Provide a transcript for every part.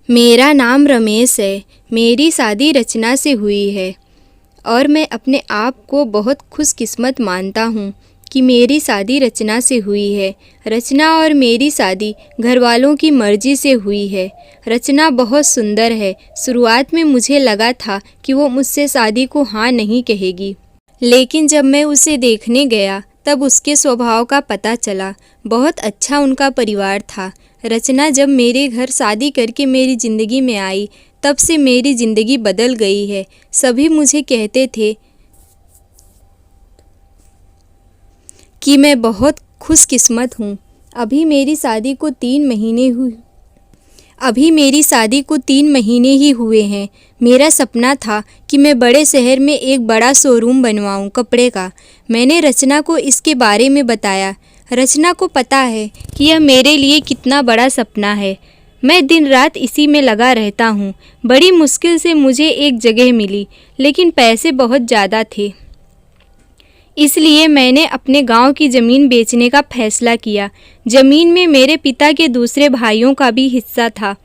मेरा नाम रमेश है। मेरी शादी रचना से हुई है और मैं अपने आप को बहुत खुशकिस्मत मानता हूँ कि मेरी शादी रचना से हुई है। रचना और मेरी शादी घर वालों की मर्ज़ी से हुई है। रचना बहुत सुंदर है। शुरुआत में मुझे लगा था कि वो मुझसे शादी को हाँ नहीं कहेगी, लेकिन जब मैं उसे देखने गया तब उसके स्वभाव का पता चला। बहुत अच्छा उनका परिवार था। रचना जब मेरे घर शादी करके मेरी ज़िंदगी में आई तब से मेरी ज़िंदगी बदल गई है। सभी मुझे कहते थे कि मैं बहुत खुशकिस्मत हूँ। अभी मेरी शादी को 3 महीने ही हुए हैं। मेरा सपना था कि मैं बड़े शहर में एक बड़ा शोरूम बनवाऊँ कपड़े का। मैंने रचना को इसके बारे में बताया। रचना को पता है कि यह मेरे लिए कितना बड़ा सपना है। मैं दिन रात इसी में लगा रहता हूँ। बड़ी मुश्किल से मुझे एक जगह मिली, लेकिन पैसे बहुत ज़्यादा थे। इसलिए मैंने अपने गांव की ज़मीन बेचने का फैसला किया। ज़मीन में मेरे पिता के दूसरे भाइयों का भी हिस्सा था।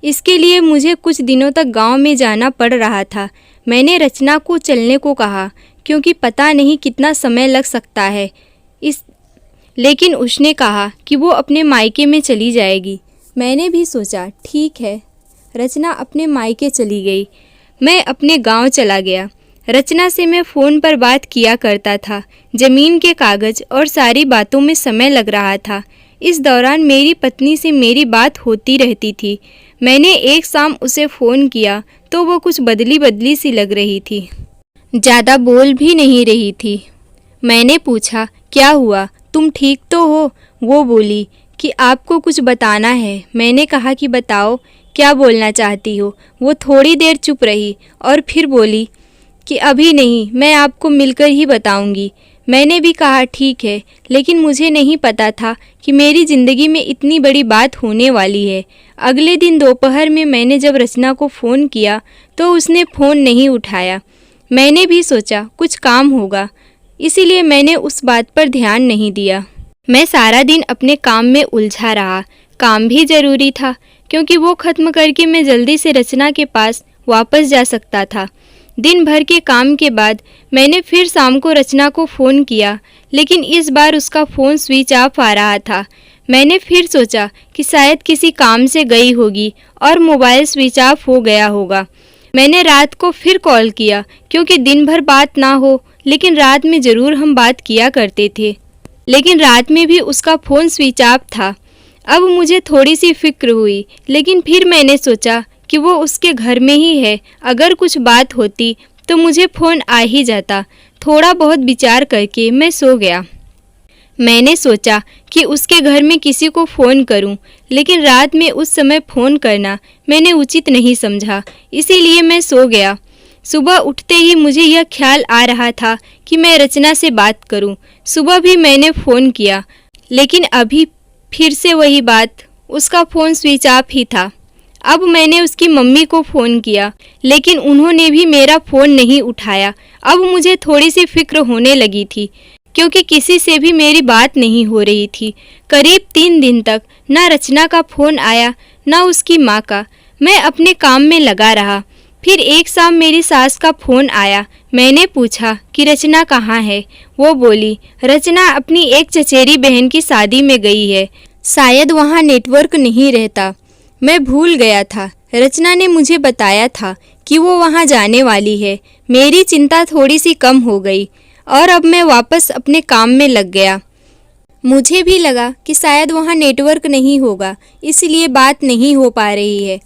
इसके लिए मुझे कुछ दिनों तक गांव में जाना पड़ रहा था। मैंने रचना को चलने को कहा, क्योंकि पता नहीं कितना समय लग सकता है। लेकिन उसने कहा कि वो अपने मायके में चली जाएगी। मैंने भी सोचा ठीक है। रचना अपने मायके चली गई। मैं अपने गांव चला गया। रचना से मैं फ़ोन पर बात किया करता था। ज़मीन के कागज़ और सारी बातों में समय लग रहा था। इस दौरान मेरी पत्नी से मेरी बात होती रहती थी। मैंने एक शाम उसे फ़ोन किया तो वो कुछ बदली बदली सी लग रही थी, ज़्यादा बोल भी नहीं रही थी। मैंने पूछा क्या हुआ, तुम ठीक तो हो? वो बोली कि आपको कुछ बताना है। मैंने कहा कि बताओ, क्या बोलना चाहती हो? वो थोड़ी देर चुप रही और फिर बोली कि अभी नहीं, मैं आपको मिलकर ही बताऊंगी। मैंने भी कहा ठीक है, लेकिन मुझे नहीं पता था कि मेरी ज़िंदगी में इतनी बड़ी बात होने वाली है। अगले दिन दोपहर में मैंने जब रचना को फ़ोन किया तो उसने फ़ोन नहीं उठाया। मैंने भी सोचा कुछ काम होगा, इसीलिए मैंने उस बात पर ध्यान नहीं दिया। मैं सारा दिन अपने काम में उलझा रहा। काम भी ज़रूरी था, क्योंकि वो ख़त्म करके मैं जल्दी से रचना के पास वापस जा सकता था। दिन भर के काम के बाद मैंने फिर शाम को रचना को फ़ोन किया, लेकिन इस बार उसका फ़ोन स्विच ऑफ आ रहा था। मैंने फिर सोचा कि शायद किसी काम से गई होगी और मोबाइल स्विच ऑफ हो गया होगा। मैंने रात को फिर कॉल किया, क्योंकि दिन भर बात ना हो, लेकिन रात में ज़रूर हम बात किया करते थे। लेकिन रात में भी उसका फ़ोन स्विच ऑफ था। अब मुझे थोड़ी सी फिक्र हुई, लेकिन फिर मैंने सोचा कि वो उसके घर में ही है। अगर कुछ बात होती तो मुझे फ़ोन आ ही जाता। थोड़ा बहुत विचार करके मैं सो गया। मैंने सोचा कि उसके घर में किसी को फ़ोन करूं, लेकिन रात में उस समय फ़ोन करना मैंने उचित नहीं समझा, इसीलिए मैं सो गया। सुबह उठते ही मुझे यह ख्याल आ रहा था कि मैं रचना से बात करूं। सुबह भी मैंने फ़ोन किया, लेकिन अभी फिर से वही बात, उसका फ़ोन स्विच ऑफ ही था। अब मैंने उसकी मम्मी को फ़ोन किया, लेकिन उन्होंने भी मेरा फ़ोन नहीं उठाया। अब मुझे थोड़ी सी फिक्र होने लगी थी, क्योंकि किसी से भी मेरी बात नहीं हो रही थी। करीब 3 दिन तक ना रचना का फ़ोन आया, ना उसकी माँ का। मैं अपने काम में लगा रहा। फिर एक शाम मेरी सास का फ़ोन आया। मैंने पूछा कि रचना कहाँ है? वो बोली रचना अपनी एक चचेरी बहन की शादी में गई है, शायद वहाँ नेटवर्क नहीं रहता। मैं भूल गया था। रचना ने मुझे बताया था कि वो वहाँ जाने वाली है। मेरी चिंता थोड़ी सी कम हो गई और अब मैं वापस अपने काम में लग गया। मुझे भी लगा कि शायद वहाँ नेटवर्क नहीं होगा, इसलिए बात नहीं हो पा रही है।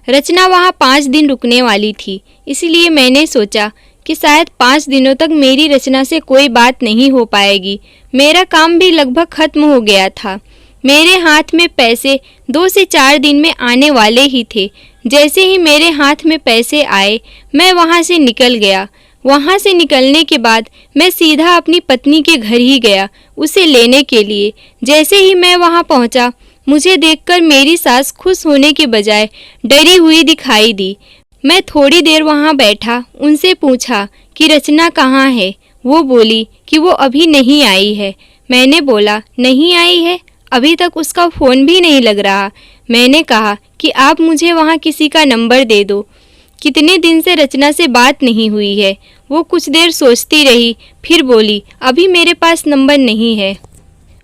रचना वहाँ 5 दिन रुकने वाली थी, इसलिए मैंने सोचा कि शायद 5 दिनों तक मेरी रचना से कोई बात नहीं हो पाएगी। मेरा काम भी लगभग ख़त्म हो गया था। मेरे हाथ में पैसे 2 से 4 दिन में आने वाले ही थे। जैसे ही मेरे हाथ में पैसे आए, मैं वहाँ से निकल गया। वहाँ से निकलने के बाद मैं सीधा अपनी पत्नी के घर ही गया, उसे लेने के लिए। जैसे ही मैं वहाँ पहुँचा, मुझे देखकर मेरी सास खुश होने के बजाय डरी हुई दिखाई दी। मैं थोड़ी देर वहाँ बैठा, उनसे पूछा कि रचना कहाँ है? वो बोली कि वो अभी नहीं आई है। मैंने बोला नहीं आई है? अभी तक उसका फ़ोन भी नहीं लग रहा। मैंने कहा कि आप मुझे वहाँ किसी का नंबर दे दो। कितने दिन से रचना से बात नहीं हुई है। वो कुछ देर सोचती रही, फिर बोली, अभी मेरे पास नंबर नहीं है,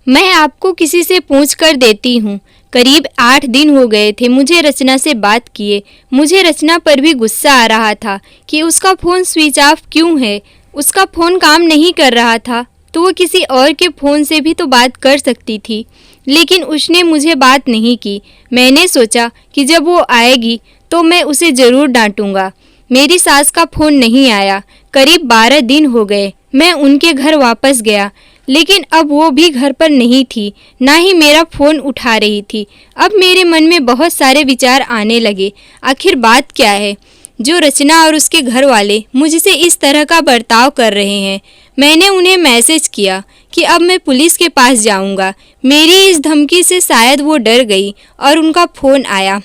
मैं आपको किसी से पूछ कर देती हूँ। करीब 8 दिन हो गए थे मुझे रचना से बात किए। मुझे रचना पर भी गुस्सा आ रहा था कि उसका फ़ोन स्विच ऑफ क्यों है। उसका फ़ोन काम नहीं कर रहा था तो वो किसी और के फ़ोन से भी तो बात कर सकती थी, लेकिन उसने मुझे बात नहीं की। मैंने सोचा कि जब वो आएगी तो मैं उसे ज़रूर डांटूंगा। मेरी सास का फ़ोन नहीं आया। करीब 12 दिन हो गए। मैं उनके घर वापस गया, लेकिन अब वो भी घर पर नहीं थी, ना ही मेरा फ़ोन उठा रही थी। अब मेरे मन में बहुत सारे विचार आने लगे। आखिर बात क्या है जो रचना और उसके घर वाले मुझसे इस तरह का बर्ताव कर रहे हैं। मैंने उन्हें मैसेज किया कि अब मैं पुलिस के पास जाऊंगा। मेरी इस धमकी से शायद वो डर गई और उनका फ़ोन आया।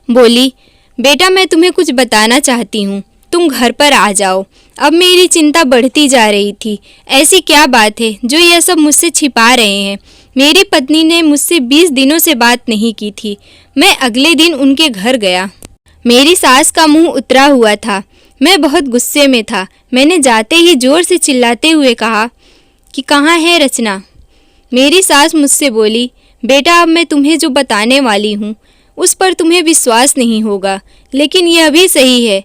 बोली, बेटा मैं तुम्हें कुछ बताना चाहती हूँ, तुम घर पर आ जाओ। अब मेरी चिंता बढ़ती जा रही थी। ऐसी क्या बात है जो यह सब मुझसे छिपा रहे हैं। मेरी पत्नी ने मुझसे 20 दिनों से बात नहीं की थी। मैं अगले दिन उनके घर गया। मेरी सास का मुंह उतरा हुआ था। मैं बहुत गुस्से में था। मैंने जाते ही जोर से चिल्लाते हुए कहा कि कहाँ है रचना। मेरी सास मुझसे बोली, बेटा अब मैं तुम्हें जो बताने वाली हूँ उस पर तुम्हें विश्वास नहीं होगा, लेकिन यह भी सही है।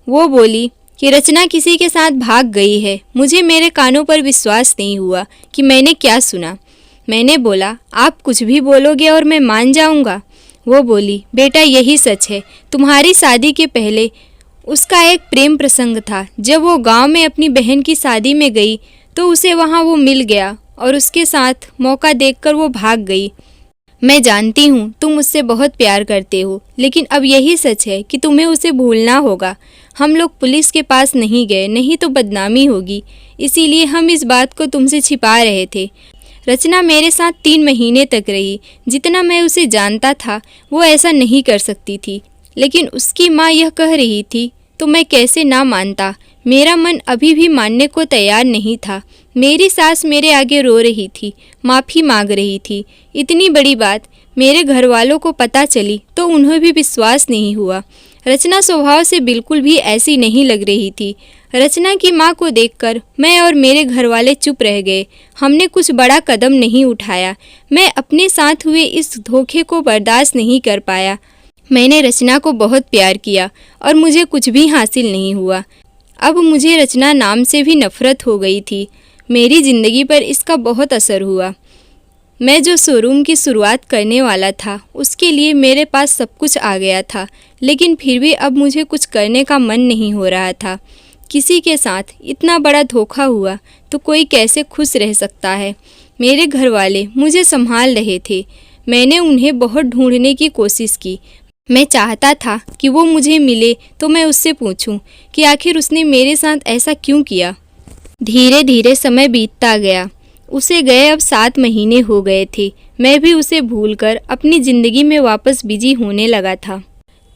वो बोली कि रचना किसी के साथ भाग गई है। मुझे मेरे कानों पर विश्वास नहीं हुआ कि मैंने क्या सुना। मैंने बोला, आप कुछ भी बोलोगे और मैं मान जाऊंगा। वो बोली, बेटा यही सच है। तुम्हारी शादी के पहले उसका एक प्रेम प्रसंग था। जब वो गांव में अपनी बहन की शादी में गई तो उसे वहां वो मिल गया और उसके साथ मौका देखकर वो भाग गई। मैं जानती हूँ तुम उससे बहुत प्यार करते हो, लेकिन अब यही सच है कि तुम्हें उसे भूलना होगा। हम लोग पुलिस के पास नहीं गए, नहीं तो बदनामी होगी, इसीलिए हम इस बात को तुमसे छिपा रहे थे। रचना मेरे साथ 3 महीने तक रही। जितना मैं उसे जानता था वो ऐसा नहीं कर सकती थी, लेकिन उसकी माँ यह कह रही थी तो मैं कैसे ना मानता। मेरा मन अभी भी मानने को तैयार नहीं था। मेरी सास मेरे आगे रो रही थी, माफ़ी मांग रही थी। इतनी बड़ी बात मेरे घर वालों को पता चली तो उन्हें भी विश्वास नहीं हुआ। रचना स्वभाव से बिल्कुल भी ऐसी नहीं लग रही थी। रचना की माँ को देखकर मैं और मेरे घर वाले चुप रह गए। हमने कुछ बड़ा कदम नहीं उठाया। मैं अपने साथ हुए इस धोखे को बर्दाश्त नहीं कर पाया। मैंने रचना को बहुत प्यार किया और मुझे कुछ भी हासिल नहीं हुआ। अब मुझे रचना नाम से भी नफरत हो गई थी। मेरी ज़िंदगी पर इसका बहुत असर हुआ। मैं जो शोरूम की शुरुआत करने वाला था उसके लिए मेरे पास सब कुछ आ गया था, लेकिन फिर भी अब मुझे कुछ करने का मन नहीं हो रहा था। किसी के साथ इतना बड़ा धोखा हुआ तो कोई कैसे खुश रह सकता है। मेरे घर वाले मुझे संभाल रहे थे। मैंने उन्हें बहुत ढूंढने की कोशिश की। मैं चाहता था कि वो मुझे मिले तो मैं उससे पूछूं कि आखिर उसने मेरे साथ ऐसा क्यों किया। धीरे धीरे समय बीतता गया। उसे गए अब 7 महीने हो गए थे। मैं भी उसे भूलकर अपनी ज़िंदगी में वापस बिजी होने लगा था।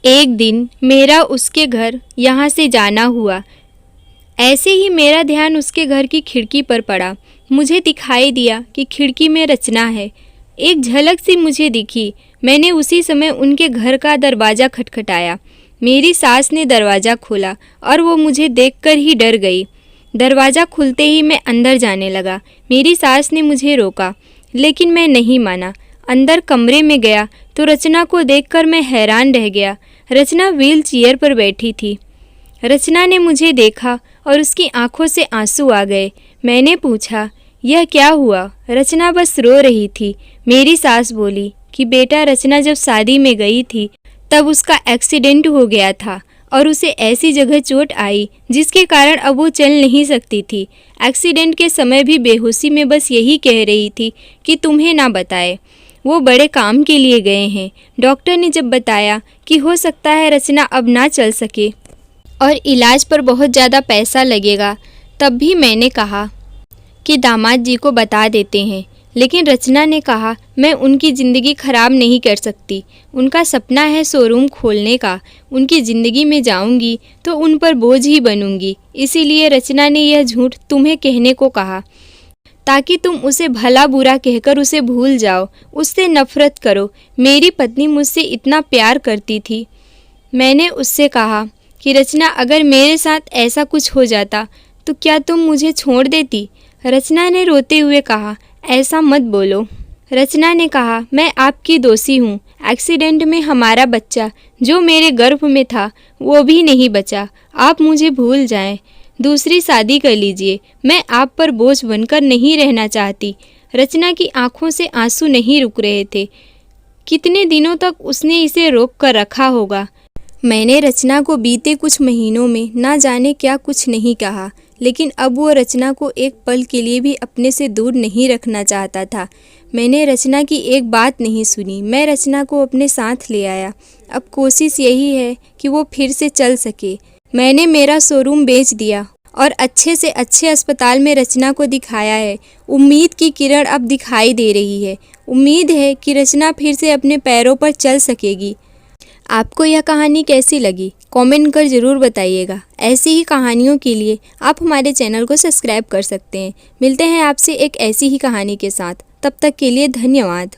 एक दिन मेरा उसके घर यहाँ से जाना हुआ। ऐसे ही मेरा ध्यान उसके घर की खिड़की पर पड़ा। मुझे दिखाई दिया कि खिड़की में रचना है। एक झलक सी मुझे दिखी। मैंने उसी समय उनके घर का दरवाज़ा खटखटाया। मेरी सास ने दरवाज़ा खोला और वो मुझे देखकर ही डर गई। दरवाज़ा खुलते ही मैं अंदर जाने लगा। मेरी सास ने मुझे रोका, लेकिन मैं नहीं माना। अंदर कमरे में गया तो रचना को देखकर मैं हैरान रह गया। रचना व्हील चेयर पर बैठी थी। रचना ने मुझे देखा और उसकी आंखों से आंसू आ गए। मैंने पूछा, यह क्या हुआ? रचना बस रो रही थी। मेरी सास बोली कि बेटा, रचना जब शादी में गई थी तब उसका एक्सीडेंट हो गया था और उसे ऐसी जगह चोट आई जिसके कारण अब वो चल नहीं सकती थी। एक्सीडेंट के समय भी बेहोशी में बस यही कह रही थी कि तुम्हें ना बताए। वो बड़े काम के लिए गए हैं। डॉक्टर ने जब बताया कि हो सकता है रचना अब ना चल सके और इलाज पर बहुत ज़्यादा पैसा लगेगा, तब भी मैंने कहा कि दामाद जी को बता देते हैं। लेकिन रचना ने कहा, मैं उनकी ज़िंदगी ख़राब नहीं कर सकती। उनका सपना है शोरूम खोलने का। उनकी ज़िंदगी में जाऊंगी तो उन पर बोझ ही बनूंगी। इसीलिए रचना ने यह झूठ तुम्हें कहने को कहा। ताकि तुम उसे भला बुरा कहकर उसे भूल जाओ, उससे नफरत करो। मेरी पत्नी मुझसे इतना प्यार करती थी। मैंने उससे कहा कि रचना, अगर मेरे साथ ऐसा कुछ हो जाता तो क्या तुम मुझे छोड़ देती? रचना ने रोते हुए कहा, ऐसा मत बोलो। रचना ने कहा, मैं आपकी दोषी हूँ। एक्सीडेंट में हमारा बच्चा जो मेरे गर्भ में था वो भी नहीं बचा। आप मुझे भूल जाएं, दूसरी शादी कर लीजिए। मैं आप पर बोझ बनकर नहीं रहना चाहती। रचना की आंखों से आंसू नहीं रुक रहे थे। कितने दिनों तक उसने इसे रोक कर रखा होगा। मैंने रचना को बीते कुछ महीनों में ना जाने क्या कुछ नहीं कहा, लेकिन अब वो रचना को एक पल के लिए भी अपने से दूर नहीं रखना चाहता था। मैंने रचना की एक बात नहीं सुनी। मैं रचना को अपने साथ ले आया। अब कोशिश यही है कि वो फिर से चल सके। मैंने मेरा शोरूम बेच दिया और अच्छे से अच्छे अस्पताल में रचना को दिखाया है। उम्मीद की किरण अब दिखाई दे रही है। उम्मीद है कि रचना फिर से अपने पैरों पर चल सकेगी। आपको यह कहानी कैसी लगी? कमेंट कर ज़रूर बताइएगा। ऐसी ही कहानियों के लिए आप हमारे चैनल को सब्सक्राइब कर सकते हैं। मिलते हैं आपसे एक ऐसी ही कहानी के साथ। तब तक के लिए धन्यवाद।